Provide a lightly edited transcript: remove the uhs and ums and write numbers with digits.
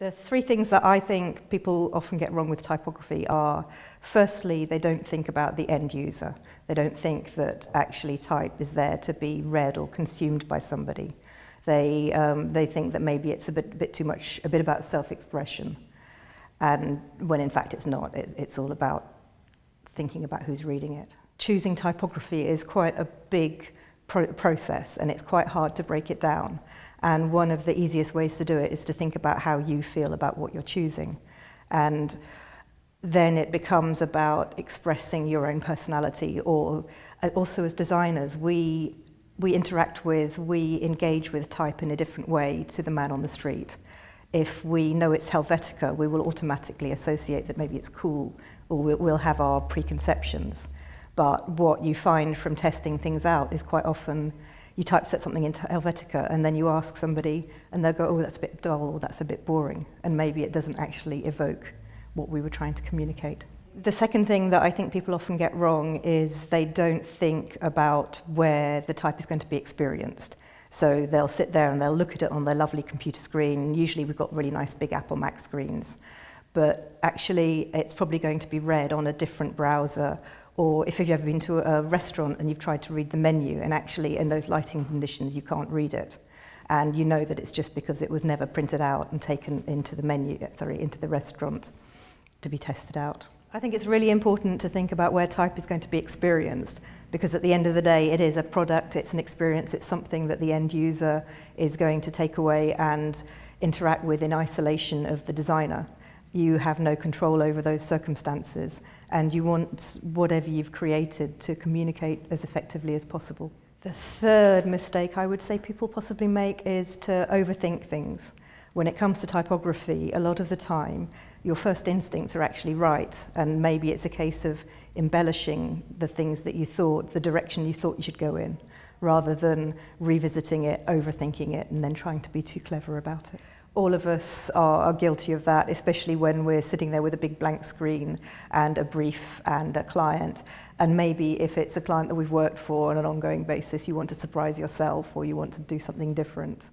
The three things that I think people often get wrong with typography are, firstly, they don't think about the end user. They don't think that actually type is there to be read or consumed by somebody. They think that maybe it's a bit too much, a bit about self-expression, and when in fact it's not. It's all about thinking about who's reading it. Choosing typography is quite a big process, and it's quite hard to break it down. And one of the easiest ways to do it is to think about how you feel about what you're choosing. And then it becomes about expressing your own personality, or also as designers, we engage with type in a different way to the man on the street. If we know it's Helvetica, we will automatically associate that maybe it's cool, or we'll have our preconceptions. But what you find from testing things out is quite often you typeset something into Helvetica and then you ask somebody and they'll go, oh, that's a bit dull, or that's a bit boring, and maybe it doesn't actually evoke what we were trying to communicate. The second thing that I think people often get wrong is they don't think about where the type is going to be experienced. So they'll sit there and they'll look at it on their lovely computer screen. Usually we've got really nice big Apple Mac screens, but actually it's probably going to be read on a different browser. Or if you've ever been to a restaurant and you've tried to read the menu, and actually in those lighting conditions you can't read it, and you know that it's just because it was never printed out and taken into the into the restaurant to be tested out. I think it's really important to think about where type is going to be experienced, because at the end of the day it is a product, it's an experience, it's something that the end user is going to take away and interact with in isolation of the designer. You have no control over those circumstances, and you want whatever you've created to communicate as effectively as possible. The third mistake I would say people possibly make is to overthink things. When it comes to typography, a lot of the time, your first instincts are actually right, and maybe it's a case of embellishing the things that you thought, the direction you thought you should go in, rather than revisiting it, overthinking it, and then trying to be too clever about it. All of us are guilty of that, especially when we're sitting there with a big blank screen and a brief and a client. And maybe if it's a client that we've worked for on an ongoing basis, you want to surprise yourself or you want to do something different.